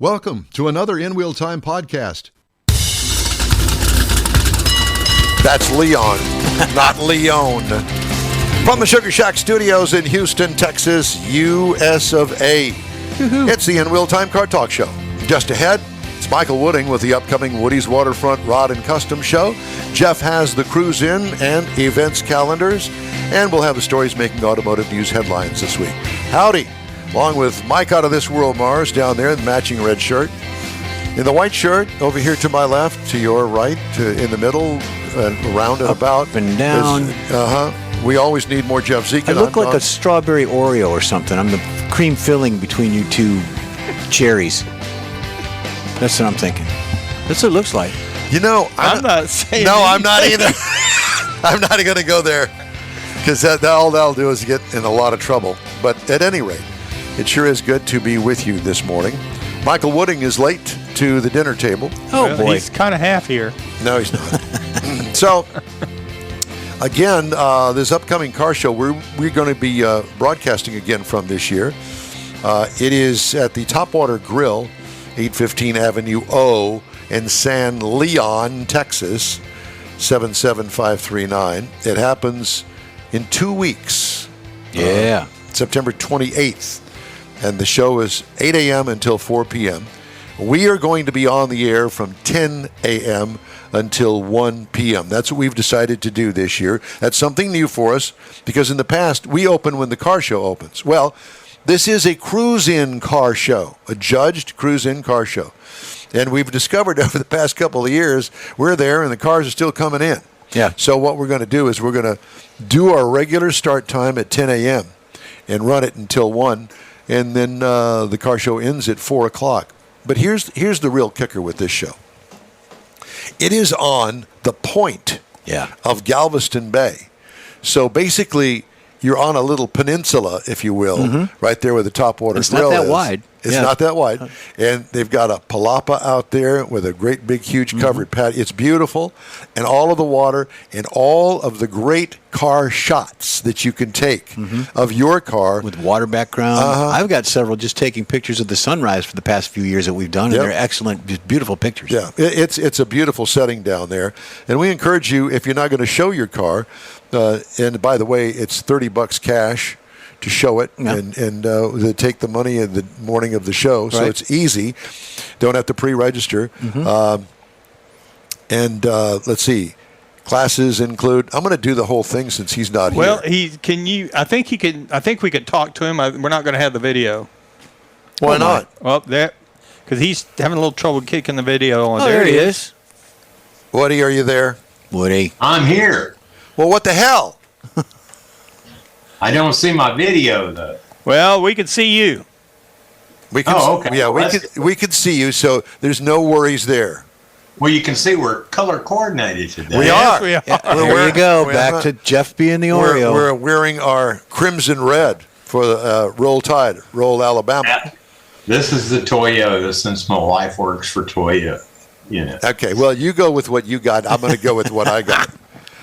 Welcome to another In Wheel Time podcast. That's Leon, not Leon. From the Sugar Shack Studios in Houston, Texas, US of A. It's the In Wheel Time Car Talk Show. Just ahead, it's Michael Wooding with the upcoming Woody's Waterfront Rod and Custom Show. Jeff has the Cruise In and events calendars, and we'll have the stories making automotive news headlines this week. Howdy, along with Mike out of this world, Mars, down there in the matching red shirt. In the white shirt, over here to my left, to your right, in the middle, around and about. Up and down. We always need more Jeff Zekin. I look like a strawberry Oreo or something. I'm the cream filling between you two cherries. That's what I'm thinking. That's what it looks like. You know, I'm not saying No, anything. I'm not either. I'm not going to go there because all that'll do is get in a lot of trouble. But at any rate, it sure is good to be with you this morning. Michael Wooding is late to the dinner table. Oh, boy. He's kind of half here. No, he's not. So, again, this upcoming car show, we're going to be broadcasting again from this year. It is at the Topwater Grill, 815 Avenue O in San Leon, Texas, 77539. It happens in 2 weeks. Yeah. September 28th. And the show is 8 a.m. until 4 p.m. We are going to be on the air from 10 a.m. until 1 p.m. That's what we've decided to do this year. That's something new for us because in the past, we open when the car show opens. Well, this is a cruise-in car show, a judged cruise-in car show. And we've discovered over the past couple of years, we're there and the cars are still coming in. Yeah. So what we're going to do is we're going to do our regular start time at 10 a.m. and run it until 1, and then the car show ends at 4 o'clock. But here's the real kicker with this show. It is on the point of Galveston Bay. So basically, you're on a little peninsula, if you will, right there where the Topwater Grill is. It's not that wide. It's not that wide. And they've got a palapa out there with a great big huge covered patio. It's beautiful. And all of the water and all of the great car shots that you can take of your car. With water background. I've got several just taking pictures of the sunrise for the past few years that we've done, and they're excellent, just beautiful pictures. Yeah, it's a beautiful setting down there. And we encourage you, if you're not going to show your car, and by the way, it's $30 cash to show it, and they take the money in the morning of the show, so it's easy. Don't have to pre-register. Let's see, classes include. I'm going to do the whole thing since he's not here. Well, I think he can. I think we could talk to him. We're not going to have the video. Why not? Well, because he's having a little trouble kicking the video on. Oh, there he is. Woody, are you there? Woody. I'm here. Well, what the hell? I don't see my video though. Well, we can see you. We can, okay. Yeah, Well, we can see you, so there's no worries there. Well, you can see we're color coordinated today. We Yes, are. we are. Yeah, there you go. Back to Jeff being the Oreo. We're wearing our crimson red for the Roll Tide, Roll Alabama. This is the Toyota since my wife works for Toyota. You know. Okay, well, you go with what you got. I'm going to go with what I got.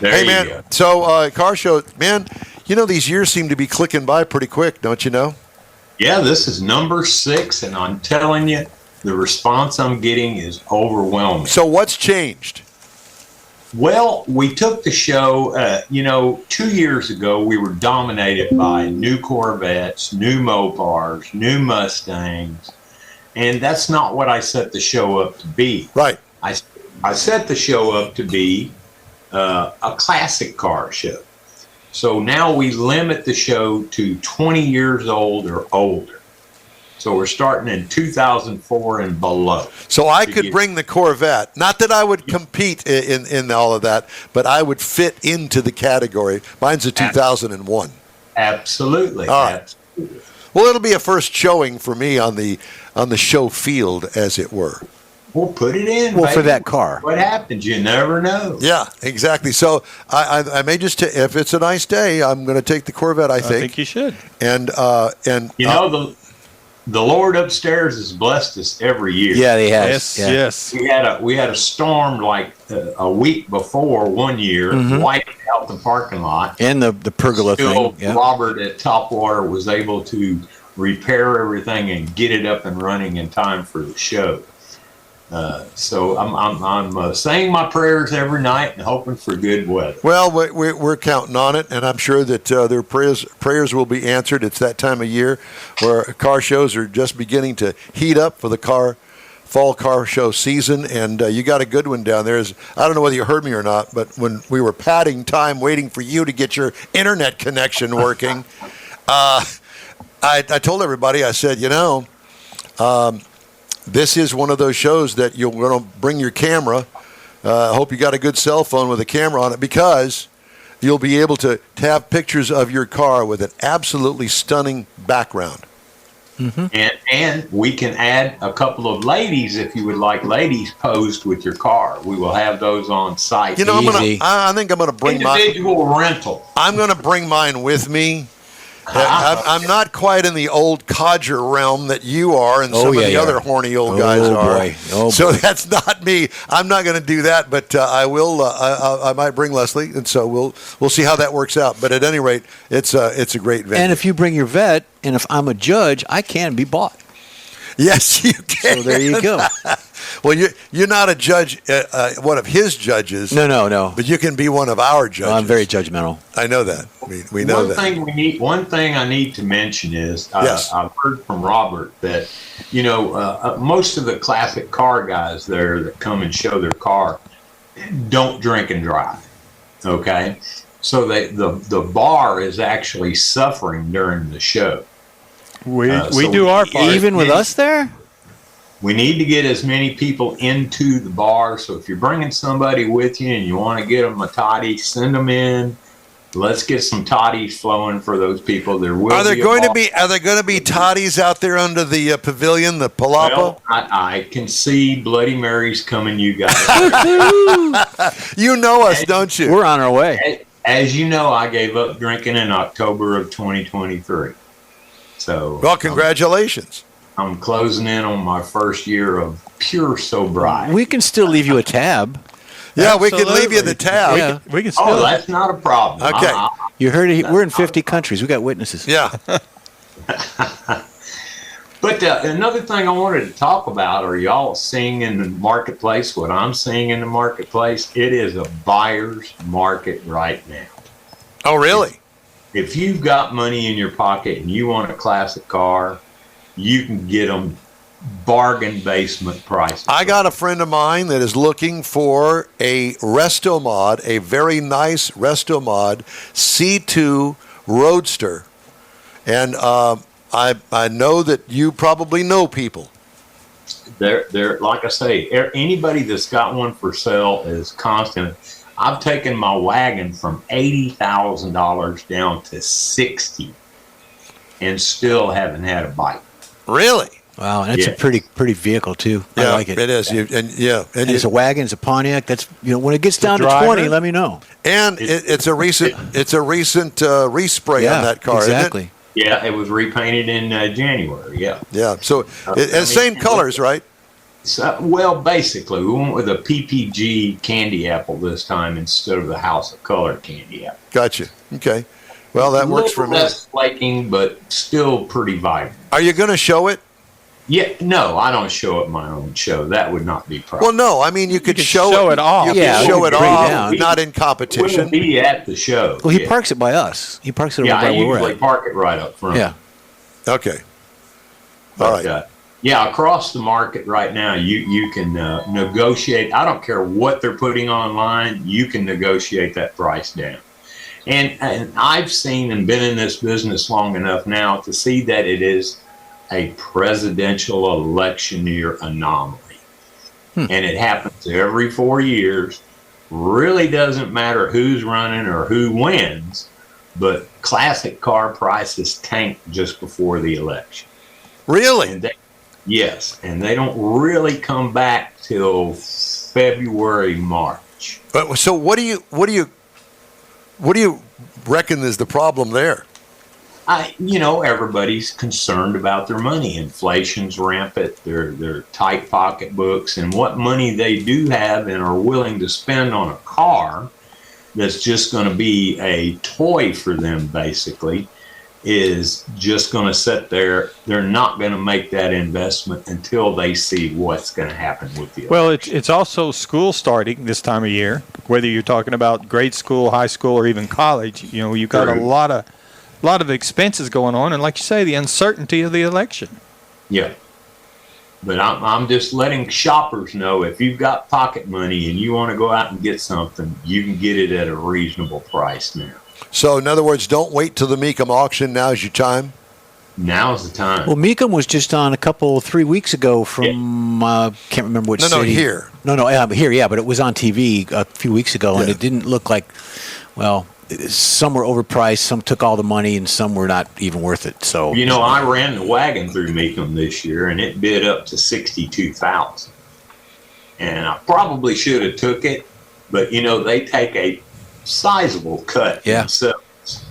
There Hey, you man, go. so car show, man, you know, these years seem to be clicking by pretty quick, don't you know? Yeah, this is number 6, and I'm telling you, the response I'm getting is overwhelming. So what's changed? Well, we took the show, 2 years ago, we were dominated by new Corvettes, new Mopars, new Mustangs, and that's not what I set the show up to be. Right. I set the show up to be a classic car show. So now we limit the show to 20 years old or older. So we're starting in 2004 and below. So I could bring the Corvette. Not that I would compete in all of that, but I would fit into the category. Mine's a 2001. Absolutely. All right. Absolutely. Well, it'll be a first showing for me on the show field, as it were. We'll put it in. Well, baby. for that car. What happens? You never know. Yeah, exactly. So I may just if it's a nice day, I'm going to take the Corvette. I think you should. And the Lord upstairs has blessed us every year. Yeah, he has. Yes. We had a storm like a week before one year, wiped out the parking lot. And the pergola Still, thing. Yeah. Robert at Topwater was able to repair everything, and get it up and running in time for the show. So I'm saying my prayers every night and hoping for good weather. Well, we're counting on it, and I'm sure that their prayers will be answered. It's that time of year where car shows are just beginning to heat up for the fall car show season, and you got a good one down there. I don't know whether you heard me or not, but when we were padding time waiting for you to get your internet connection working, I told everybody, I said, this is one of those shows that you're going to bring your camera. I hope you got a good cell phone with a camera on it, because you'll be able to have pictures of your car with an absolutely stunning background. Mm-hmm. And we can add a couple of ladies if you would like ladies posed with your car. We will have those on site. I think I'm going to bring individual rental. I'm going to bring mine with me. I'm not quite in the old codger realm that you are, and some of the other horny old guys are. So that's not me. I'm not going to do that, but I will. I might bring Leslie, and so we'll see how that works out. But at any rate, it's a great venue. And if you bring your vet, and if I'm a judge, I can be bought. Yes, you can. So there you go. Well, you're not a judge, one of his judges. No. But you can be one of our judges. Well, I'm very judgmental. I know that. We know that. One thing I need to mention is I've heard from Robert that most of the classic car guys there that come and show their car don't drink and drive. Okay, so the bar is actually suffering during the show. We do our part. Even with us there? We need to get as many people into the bar. So if you're bringing somebody with you and you want to get them a toddy, send them in. Let's get some toddies flowing for those people. Are there going to be toddies out there under the pavilion, the palapa? Well, I can see Bloody Marys coming, you guys. You know us, don't you? We're on our way. As you know, I gave up drinking in October of 2023. So, well, congratulations. I'm closing in on my first year of pure sobriety. We can still leave you a tab. Yeah, we can leave you the tab. Yeah. We can still. That's not a problem. Okay. You heard it. We're in 50 countries. We got witnesses. Yeah. But another thing I wanted to talk about, are y'all seeing in the marketplace what I'm seeing in the marketplace? It is a buyer's market right now. Oh, really? If you've got money in your pocket and you want a classic car, you can get them bargain basement prices. I got a friend of mine that is looking for a Restomod, a very nice Restomod C2 Roadster. And I know that you probably know people. They're like I say, anybody that's got one for sale is constant. I've taken my wagon from $80,000 down to $60,000 and still haven't had a bite. Really? Wow, and it's a pretty vehicle too. Yeah, I like it. It is. And it's a wagon, it's a Pontiac. That's when it gets down to 20, let me know. And it's a recent respray on that car, exactly. isn't it? Yeah, it was repainted in January. Yeah. Yeah. So same colors, right? Well, basically, we went with a PPG candy apple this time instead of the House of Color candy apple. Gotcha. Okay. Well, that works for me. Less flaking, but still pretty vibrant. Are you going to show it? Yeah, no, I don't show at my own show. That would not be proper. Well, no, I mean you could show it off. You could show it off, not in competition. We'll be at the show. Well, he parks it by us. He parks it over by where we're at. I usually park it right up front. Yeah. Okay. All right. Yeah, across the market right now, you can negotiate. I don't care what they're putting online. You can negotiate that price down. And I've seen and been in this business long enough now to see that it is a presidential election year anomaly. And it happens every 4 years. Really doesn't matter who's running or who wins, but classic car prices tank just before the election. Really? Yes, and they don't really come back till February, March. So what do you reckon is the problem there? Everybody's concerned about their money. Inflation's rampant. They're tight pocketbooks, and what money they do have and are willing to spend on a car that's just going to be a toy for them, basically. is just going to sit there. They're not going to make that investment until they see what's going to happen with the Well, it's also school starting this time of year, whether you're talking about grade school, high school, or even college. You know, you've got a lot of expenses going on, and like you say, the uncertainty of the election. Yeah. But I'm just letting shoppers know, if you've got pocket money and you want to go out and get something, you can get it at a reasonable price now. So, in other words, don't wait till the Mecum auction. Now's your time. Now's the time. Well, Mecum was just on 3 weeks ago from can't remember which city. No, here. Here, yeah, but it was on TV a few weeks ago, and it didn't look like. Well, some were overpriced, some took all the money, and some were not even worth it. So you know, I ran the wagon through Mecum this year, and it bid up to $62,000, and I probably should have took it, but you know they take a sizable cut themselves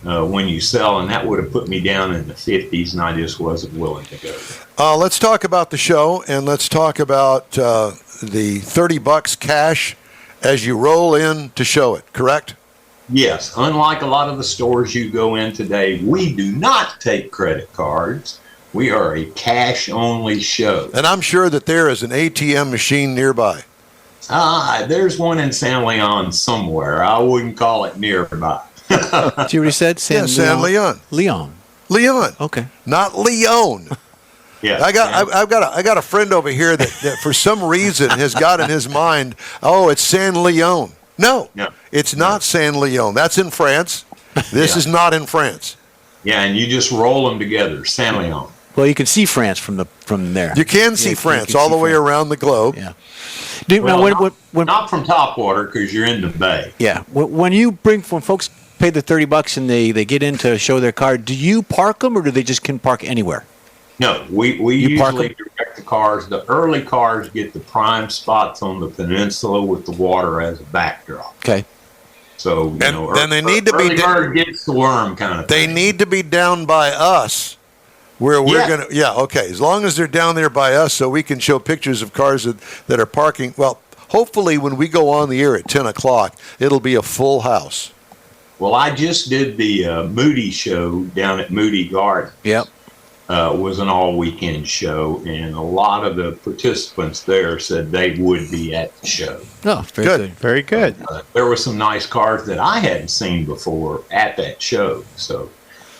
when you sell, and that would have put me down in the 50s, and I just wasn't willing to go. Let's talk about the show, and let's talk about the $30 cash as you roll in to show it, correct? Yes. Unlike a lot of the stores you go in today, we do not take credit cards. We are a cash-only show. And I'm sure that there is an ATM machine nearby. There's one in San Leon somewhere. I wouldn't call it nearby. Did you already said San Leon? Leon. Okay. Not Leon. Yeah. I got a friend over here that for some reason has got in his mind, it's San Leon. No, it's not San Leon. That's in France. This is not in France. Yeah, and you just roll them together, San Leon. Well, you can see France from there. You can see France all the way around the globe. Yeah. Not from Topwater, because you're in the bay. Yeah. When folks pay the $30 and they get in to show their car, do you park them or do they just can park anywhere? No, we usually direct the cars. The early cars get the prime spots on the peninsula with the water as a backdrop. Okay. So, then they need to be early bird gets the worm kind of thing. They need to be down by us where we're going to, okay. As long as they're down there by us so we can show pictures of cars that are parking. Well, hopefully when we go on the air at 10 o'clock, it'll be a full house. Well, I just did the Moody show down at Moody Garden. Yep. Was an all-weekend show, and a lot of the participants there said they would be at the show. Oh, very good. Very good. There were some nice cars that I hadn't seen before at that show, so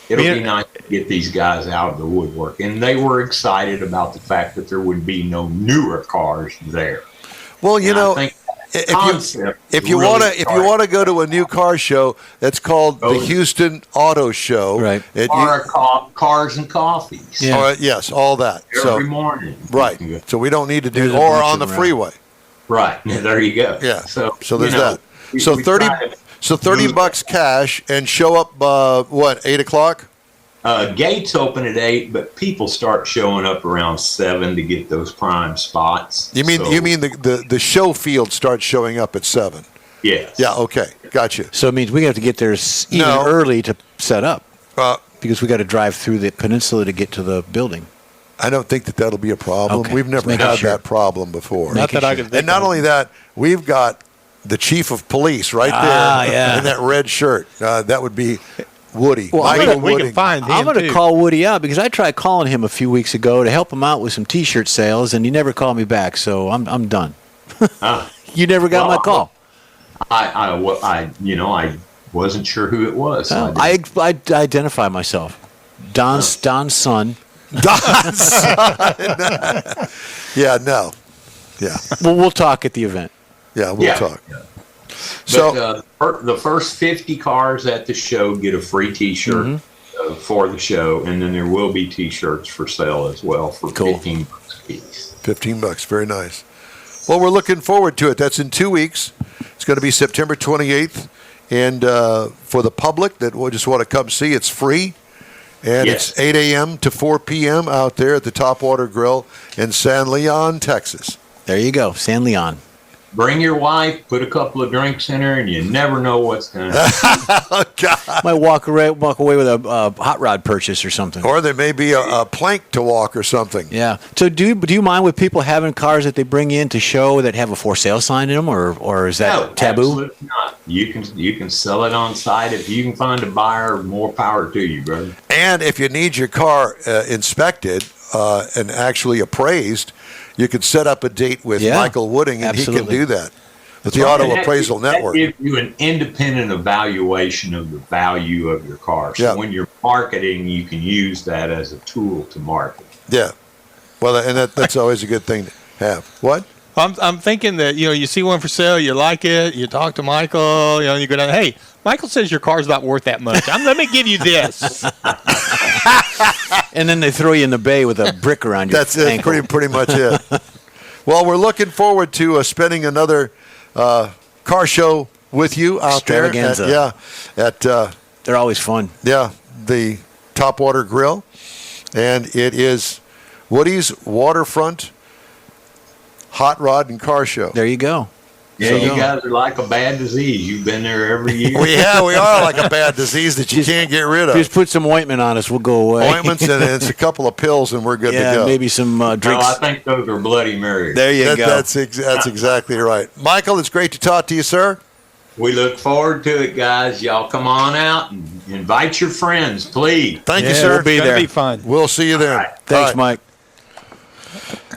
it'll be nice to get these guys out of the woodwork. And they were excited about the fact that there would be no newer cars there. Well, if you want to go to a new car show, that's called the Houston Auto Show. Right. Cars and coffees. Yeah. Yes, all that. Every morning. Right. So we don't need to do or on the freeway. Right. There you go. Yeah. So there's that. So $30 cash and show up 8 o'clock? Gates open at 8, but people start showing up around 7 to get those prime spots. You mean the show field starts showing up at 7? Yes. Yeah. Okay. Gotcha. So it means we have to get there even early to set up because we got to drive through the peninsula to get to the building. I don't think that'll be a problem. Okay. We've never had that problem before. Not that I can think And not only that, we've got the chief of police right there in that red shirt. That would be Woody. Well, we can find him. I'm going to call Woody out because I tried calling him a few weeks ago to help him out with some T-shirt sales, and he never called me back. So I'm done. You never got my call. I wasn't sure who it was. So I identify myself. Don's son. Don's son. Yeah. No. Yeah. Well, we'll talk at the event. Yeah, we'll talk. Yeah. So the first 50 cars at the show get a free T-shirt for the show, and then there will be T-shirts for sale as well for $15 a piece. $15, very nice. Well, we're looking forward to it. That's in 2 weeks. It's going to be September 28th, and for the public that just want to come see, it's free, and it's 8 a.m. to 4 p.m. out there at the Topwater Grill in San Leon, Texas. There you go, San Leon. Bring your wife, put a couple of drinks in her, and you never know what's going to happen. Oh, God. Might walk away with a hot rod purchase or something. Or there may be a plank to walk or something. Yeah. So do you mind with people having cars that they bring in to show that have a for sale sign in them, or is that taboo? Absolutely not. you can sell it on site. If you can find a buyer, more power to you, brother. And if you need your car inspected and actually appraised, you can set up a date with Michael Wooding, and he can do that with the Auto Appraisal Network. That gives you an independent evaluation of the value of your car. So when you're marketing, you can use that as a tool to market. Yeah. Well, and that's always a good thing to have. What? I'm thinking that, you see one for sale, you like it, you talk to Michael, you go down, hey, Michael says your car's not worth that much. Let me give you this. And then they throw you in the bay with a brick around your ankle. That's pretty much it. Well, we're looking forward to spending another car show with you out there. They're always fun. Yeah, the Topwater Grill. And it is Woody's Waterfront Hot Rod and Car Show. There you go. Yeah, you guys are like a bad disease. You've been there every year. we are like a bad disease that you can't get rid of. Just put some ointment on us, we'll go away. Ointments and it's a couple of pills, and we're good to go. Maybe some drinks. No, I think those are Bloody Marys. There you go. That's exactly right. Michael, it's great to talk to you, sir. We look forward to it, guys. Y'all come on out and invite your friends, please. Thank you, sir. We'll be there. It'll be fun. We'll see you then. Right. Thanks, Mike.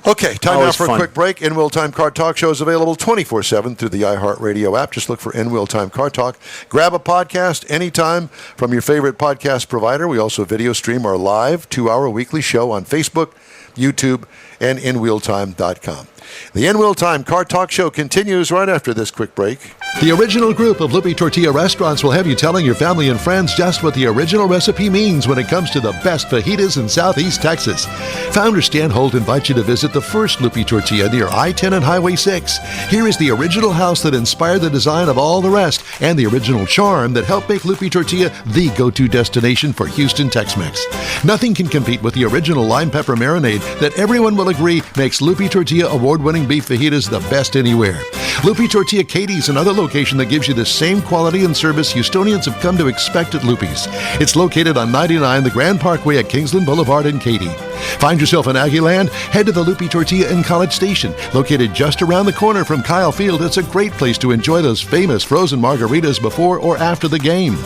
Okay, time Always now for fun. a quick break. In-Wheel Time Car Talk Show is available 24/7 through the iHeartRadio app. Just look for In-Wheel Time Car Talk. Grab a podcast anytime from your favorite podcast provider. We also video stream our live 2-hour weekly show on Facebook, YouTube, and InWheelTime.com. The In-Wheel Time Car Talk Show continues right after this quick break. The original group of Loopy Tortilla restaurants will have you telling your family and friends just what the original recipe means when it comes to the best fajitas in Southeast Texas. Founder Stan Holt invites you to visit the first Loopy Tortilla near I-10 and Highway 6. Here is the original house that inspired the design of all the rest and the original charm that helped make Loopy Tortilla the go-to destination for Houston Tex-Mex. Nothing can compete with the original lime pepper marinade that everyone will agree makes Loopy Tortilla award-winning beef fajitas the best anywhere. Loopy Tortilla Katie's another location that gives you the same quality and service Houstonians have come to expect at Loopy's. It's located on 99 the Grand Parkway at Kingsland Boulevard in Katy. Find yourself in Aggieland? Head to the Loopy Tortilla in College Station. Located just around the corner from Kyle Field, it's a great place to enjoy those famous frozen margaritas before or after the game.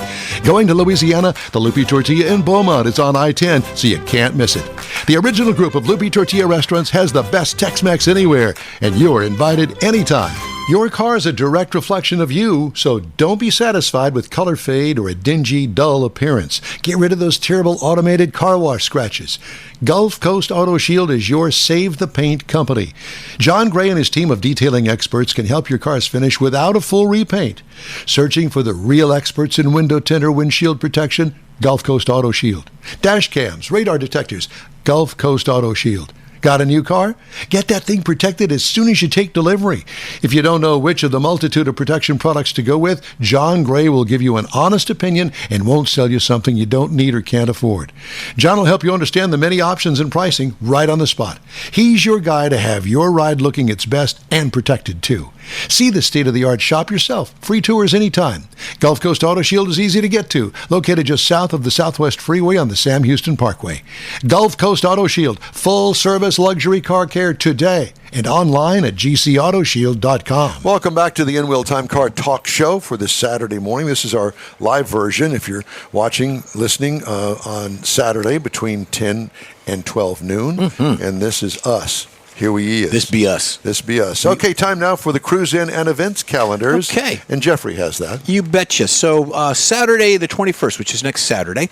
Going to Louisiana? The Loopy Tortilla in Beaumont is on I-10, so you can't miss it. The original group of Loopy Tortilla restaurants has the best Tex-Mex anywhere, and you're invited anytime. Your car is a direct reflection of you, so don't be satisfied with color fade or a dingy, dull appearance. Get rid of those terrible automated car wash scratches. Gulf Coast Auto Shield is your Save the Paint company. John Gray and his team of detailing experts can help your cars finish without a full repaint. Searching for the real experts in window tint or windshield protection? Gulf Coast Auto Shield. Dash cams, radar detectors, Gulf Coast Auto Shield. Got a new car? Get that thing protected as soon as you take delivery. If you don't know which of the multitude of protection products to go with, John Gray will give you an honest opinion and won't sell you something you don't need or can't afford. John will help you understand the many options and pricing right on the spot. He's your guy to have your ride looking its best and protected too. See the state-of-the-art shop yourself. Free tours anytime. Gulf Coast Auto Shield is easy to get to, located just south of the Southwest Freeway on the Sam Houston Parkway. Gulf Coast Auto Shield, full-service luxury car care today, and online at gcautoshield.com. Welcome back to the In-Wheel Time Car Talk Show for this Saturday morning. This is our live version. If you're watching, listening on Saturday between 10 and 12 noon, and this is us. Here we is. This be us. This be us. Okay, time now for the Cruise In and Events calendars. Okay. And Jeffrey has that. You betcha. So Saturday the 21st, which is next Saturday,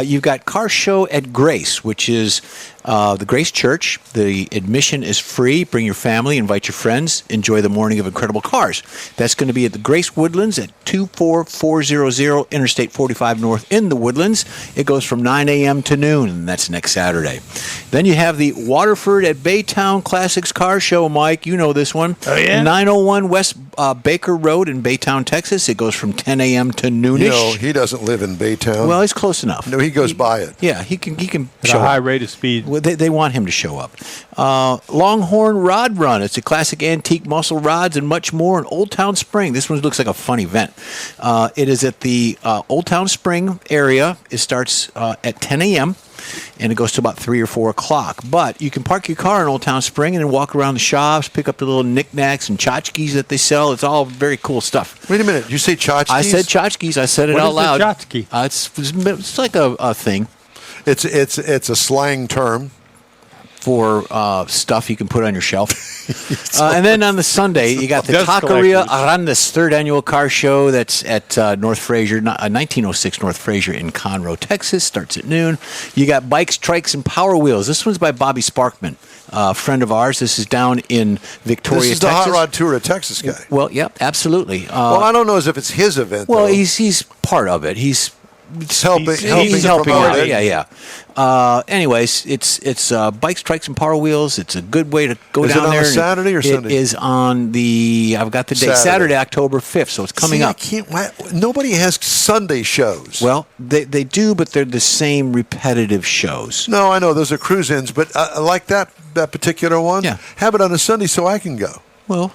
you've got Car Show at Grace, which is the Grace Church. The admission is free. Bring your family, invite your friends, enjoy the morning of incredible cars. That's going to be at the Grace Woodlands at 24400 Interstate 45 North in the Woodlands. It goes from 9 a.m. to noon, and that's next Saturday. Then you have the Waterford at Baytown Classics Car Show, Mike. You know this one. Oh, yeah? 901 West Baker Road in Baytown, Texas. It goes from 10 a.m. to noonish. You know, he doesn't live in Baytown. Well, it's close enough. No, he goes by it. Yeah, he can At show a high up. rate of speed. Well, they want him to show up. Longhorn Rod Run. It's a classic antique muscle rods and much more in Old Town Spring. This one looks like a fun event. It is at the Old Town Spring area. It starts at 10 a.m. and it goes to about 3 or 4 o'clock. But you can park your car in Old Town Spring and then walk around the shops, pick up the little knickknacks and tchotchkes that they sell. It's all very cool stuff. Wait a minute. You say tchotchkes? I said tchotchkes. I said it What out is loud. a tchotchke? It's like a thing It's a slang term. for stuff you can put on your shelf. And then on the Sunday, you got the Dust Taqueria collectors. Arandas third annual car show. That's at North Fraser, 1906 North Fraser in Conroe, Texas. Starts at noon. You got Bikes, Trikes, and Power Wheels. This one's by Bobby Sparkman, a friend of ours. This is down in Victoria, This is the Texas. Hot Rod Tour of Texas guy. Well, yep, absolutely. Well, I don't know as if it's his event. Well, though. he's part of it. He's helping he's to helping promote out. it. Yeah. Anyways, it's Bikes, Trikes, and Power Wheels. It's a good way to go Is it down on there. a and Saturday or Sunday? It is on I've got the date, Saturday. Saturday, October 5th, so it's coming See, I up. can't. Nobody has Sunday shows. Well, they do, but they're the same repetitive shows. No, I know those are cruise-ins, but I like that particular one. Yeah. Have it on a Sunday so I can go. Well,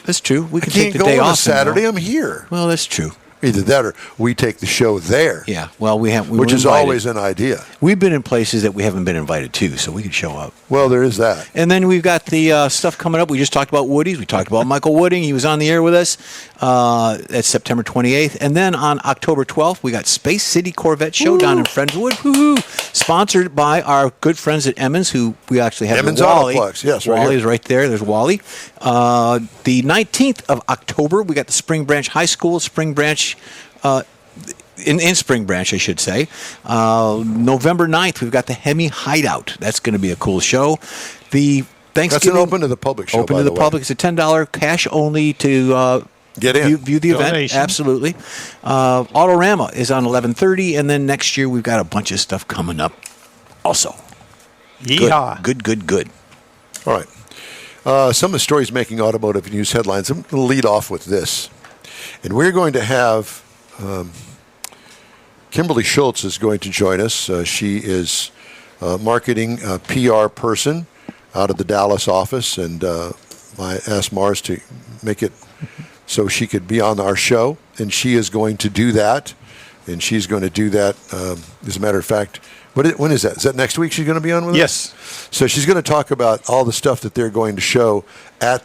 that's true. We I can can't take the go day on off. a Saturday. I'm here. Well, that's true. Either that or we take the show there. Yeah. Well, we which were is invited. always an idea. We've been in places that we haven't been invited to, so we could show up. Well, there is that. And then we've got the stuff coming up. We just talked about Woody's. We talked about Michael Wooding. He was on the air with us. That's September 28th. And then on October 12th, we got Space City Corvette Show down in Friendswood. Woo-hoo. Sponsored by our good friends at Emmons, who we actually have Emmons Wally. Autoplex, yes, right Wally's here. right there. There's Wally. The 19th of October, we got the Spring Branch High School, Spring Branch... In Spring Branch, I should say. November 9th, we've got the Hemi Hideout. That's going to be a cool show. The Thanksgiving... That's an open to the public show, Open by to the way. public. It's a $10 cash only to Get in. view the event. Donation. Absolutely. Autorama is on 11:30, and then next year we've got a bunch of stuff coming up also. Yeehaw. Good. All right. Some of the stories making automotive news headlines. I'm going to lead off with this. And we're going to have... Kimberly Schultz is going to join us. She is marketing PR person out of the Dallas office, and I asked Mars to make it so she could be on our show, and she is going to do that. And she's going to do that, as a matter of fact. When is that? Is that next week she's going to be on with us? Yes. So she's going to talk about all the stuff that they're going to show at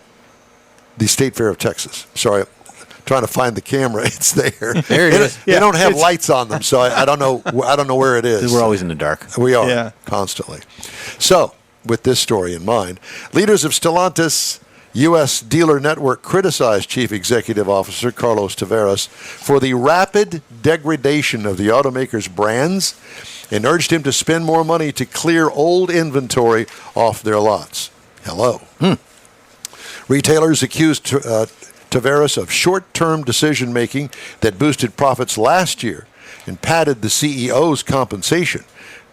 the State Fair of Texas. Sorry. Trying to find the camera, it's there. There it is. They don't have it's- lights on them, so I don't know. I don't know where it is. We're always in the dark. We are Yeah. constantly. So, with this story in mind, leaders of Stellantis U.S. dealer network criticized Chief Executive Officer Carlos Tavares for the rapid degradation of the automaker's brands and urged him to spend more money to clear old inventory off their lots. Hello. Retailers accused Tavares of short-term decision-making that boosted profits last year and padded the CEO's compensation.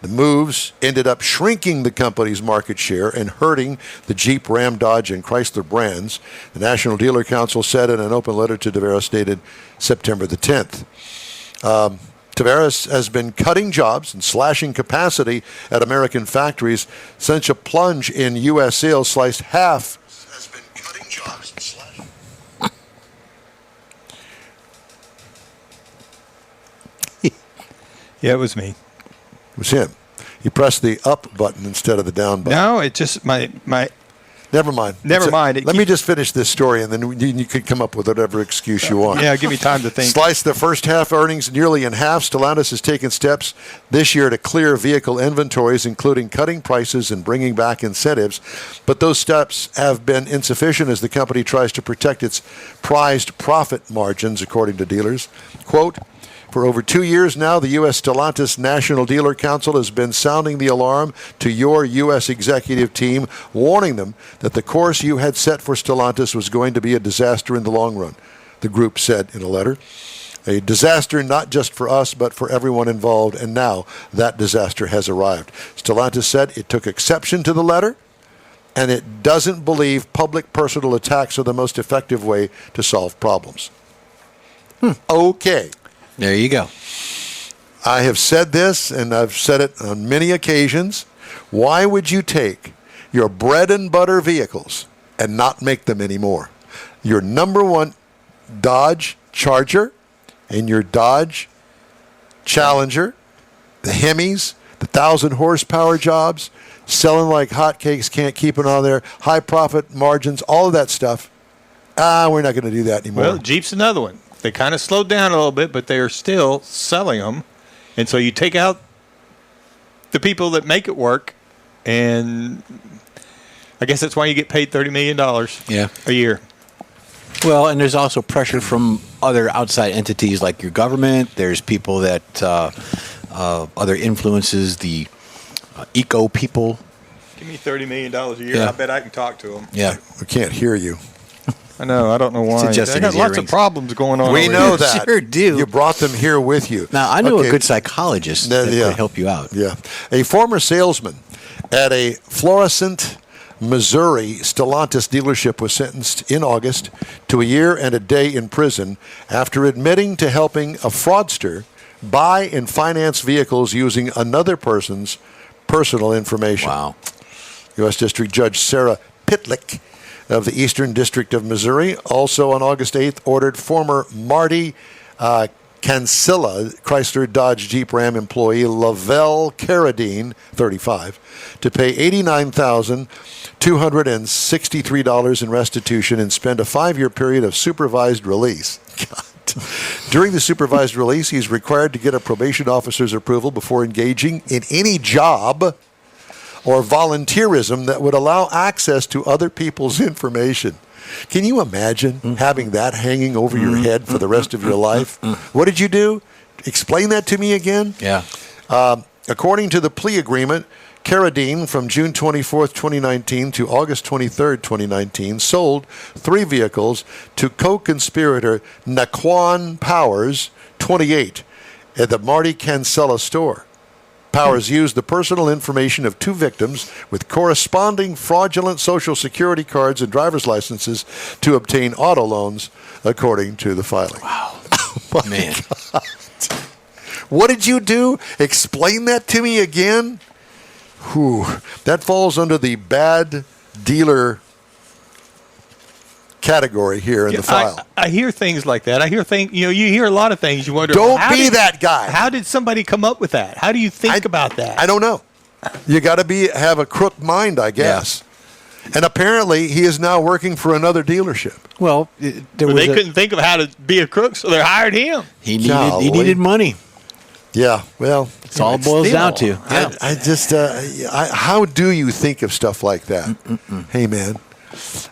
The moves ended up shrinking the company's market share and hurting the Jeep, Ram, Dodge, and Chrysler brands, the National Dealer Council said in an open letter to Tavares dated September the 10th. Tavares has been cutting jobs and slashing capacity at American factories since a plunge in U.S. sales sliced half. Has been cutting jobs and slashing. Yeah, it was me. It was him. He pressed the up button instead of the down button. No, it just my Never mind. Never mind. Let me just finish this story, and then you could come up with whatever excuse you want. yeah. Give me time to think. Slice the first half earnings nearly in half. Stellantis has taken steps this year to clear vehicle inventories, including cutting prices and bringing back incentives. But those steps have been insufficient as the company tries to protect its prized profit margins, according to dealers. Quote, for over 2 years now, the U.S. Stellantis National Dealer Council has been sounding the alarm to your U.S. executive team, warning them that the course you had set for Stellantis was going to be a disaster in the long run, the group said in a letter. A disaster not just for us, but for everyone involved, and now that disaster has arrived. Stellantis said it took exception to the letter, and it doesn't believe public personal attacks are the most effective way to solve problems. Okay. There you go. I have said this, and I've said it on many occasions. Why would you take your bread and butter vehicles and not make them anymore? Your number one Dodge Charger and your Dodge Challenger, the Hemis, the 1,000 horsepower jobs, selling like hotcakes, can't keep it on there, high profit margins, all of that stuff. We're not going to do that anymore. Well, Jeep's another one. They kind of slowed down a little bit, but they are still selling them. And so you take out the people that make it work, and I guess that's why you get paid $30 million a year. Well, and there's also pressure from other outside entities like your government. There's people that other influences, the eco people. Give me $30 million a year. Yeah. I bet I can talk to them. Yeah. We can't hear you. I know. I don't know why. adjusting They got his lots of earrings. problems going on. We over know here. that. Sure do. You brought them here with you. Now, I knew Okay. a good psychologist that Yeah. could help you out. Yeah. A former salesman at a Florissant, Missouri Stellantis dealership was sentenced in August to a year and a day in prison after admitting to helping a fraudster buy and finance vehicles using another person's personal information. Wow. U.S. District Judge Sarah Pitlick of the Eastern District of Missouri also on August 8th ordered former Marty Cancilla, Chrysler Dodge Jeep Ram employee Lavelle Carradine, 35, to pay $89,263 in restitution and spend a 5-year period of supervised release. God. During the supervised release, he's required to get a probation officer's approval before engaging in any job or volunteerism that would allow access to other people's information. Can you imagine having that hanging over your head for the rest of your life? What did you do? Explain that to me again. Yeah. According to the plea agreement, Carradine, from June 24th, 2019 to August 23rd, 2019, sold 3 vehicles to co-conspirator Naquan Powers, 28, at the Marty Cancella store. Powers used the personal information of 2 victims with corresponding fraudulent Social Security cards and driver's licenses to obtain auto loans, according to the filing. Wow. Oh, Man. God. What did you do? Explain that to me again. Whew. That falls under the bad dealer category here in the file. I hear things like that. I hear things. You hear a lot of things. You wonder. Don't be that guy. How did somebody come up with that? How do you think about that? I don't know. You got to have a crook mind, I guess. Yeah. And apparently, he is now working for another dealership. Well, they couldn't think of how to be a crook, so they hired him. He needed money. Yeah, well, It's all it boils down to. Yeah. I just, how do you think of stuff like that? Hey, man,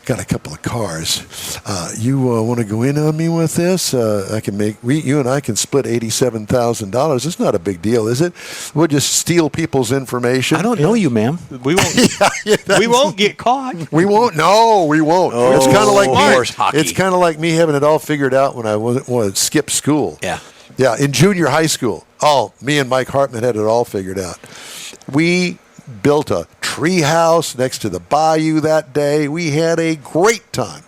got a couple of cars. You want to go in on me with this? You and I can split $87,000. It's not a big deal, is it? We'll just steal people's information. I don't know you, ma'am. We won't. We won't get caught. We won't. No, we won't. Oh, it's kind of like horse hockey. It's kind of like me having it all figured out when I wanted to skip school. Yeah. Yeah, in junior high school. Oh, me and Mike Hartman had it all figured out. We built a tree house next to the bayou that day. We had a great time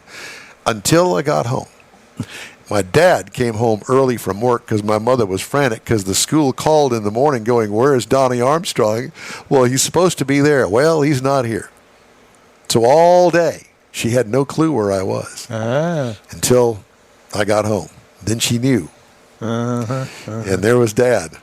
until I got home. My dad came home early from work because my mother was frantic because the school called in the morning going, "Where is Donnie Armstrong?" Well, he's supposed to be there. Well, he's not here. So all day, she had no clue where I was until I got home. Then she knew. And there was Dad.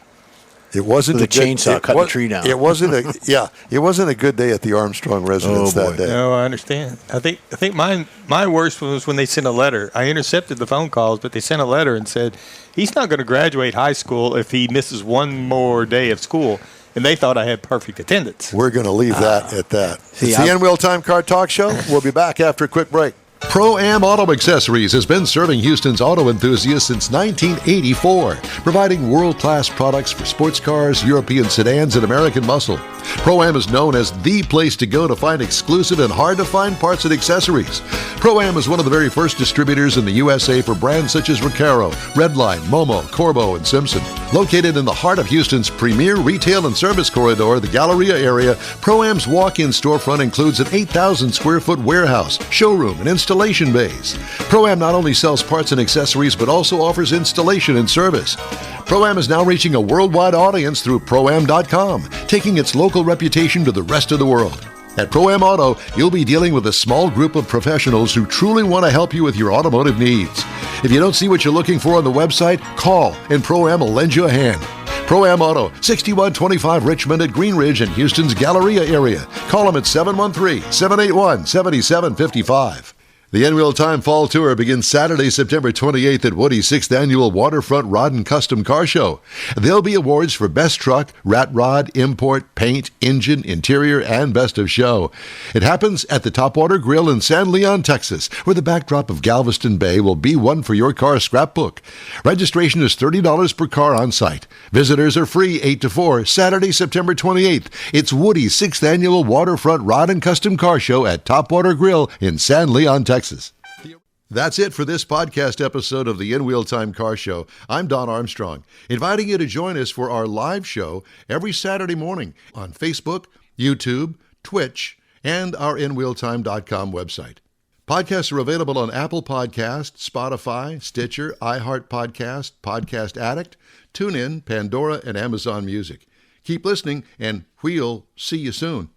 It wasn't With a chainsaw cutting the tree down. It wasn't a good day at the Armstrong residence that day. No, I understand. I think my worst was when they sent a letter. I intercepted the phone calls, but they sent a letter and said he's not going to graduate high school if he misses one more day of school. And they thought I had perfect attendance. We're going to leave that at that. See, It's the N-Wheel Time Car Talk Show. We'll be back after a quick break. Pro-Am Auto Accessories has been serving Houston's auto enthusiasts since 1984, providing world-class products for sports cars, European sedans, and American muscle. Pro-Am is known as the place to go to find exclusive and hard-to-find parts and accessories. Pro-Am is one of the very first distributors in the USA for brands such as Recaro, Redline, Momo, Corbo, and Simpson. Located in the heart of Houston's premier retail and service corridor, the Galleria area, Pro-Am's walk-in storefront includes an 8,000 square foot warehouse, showroom, and installation installation bays. Pro-Am not only sells parts and accessories, but also offers installation and service. Pro-Am is now reaching a worldwide audience through Pro-Am.com, taking its local reputation to the rest of the world. At Pro-Am Auto, you'll be dealing with a small group of professionals who truly want to help you with your automotive needs. If you don't see what you're looking for on the website, call and Pro-Am will lend you a hand. Pro-Am Auto, 6125 Richmond at Green Ridge in Houston's Galleria area. Call them at 713-781-7755. The N-Wheel Time Fall Tour begins Saturday, September 28th at Woody's 6th Annual Waterfront Rod and Custom Car Show. There'll be awards for Best Truck, Rat Rod, Import, Paint, Engine, Interior, and Best of Show. It happens at the Topwater Grill in San Leon, Texas, where the backdrop of Galveston Bay will be one for your car scrapbook. Registration is $30 per car on site. Visitors are free 8 to 4, Saturday, September 28th. It's Woody's 6th Annual Waterfront Rod and Custom Car Show at Topwater Grill in San Leon, Texas. That's it for this podcast episode of the In-Wheel Time Car Show. I'm Don Armstrong, inviting you to join us for our live show every Saturday morning on Facebook, YouTube, Twitch, and our InWheelTime.com website. Podcasts are available on Apple Podcasts, Spotify, Stitcher, iHeart Podcast, Podcast Addict, TuneIn, Pandora, and Amazon Music. Keep listening, and we'll see you soon.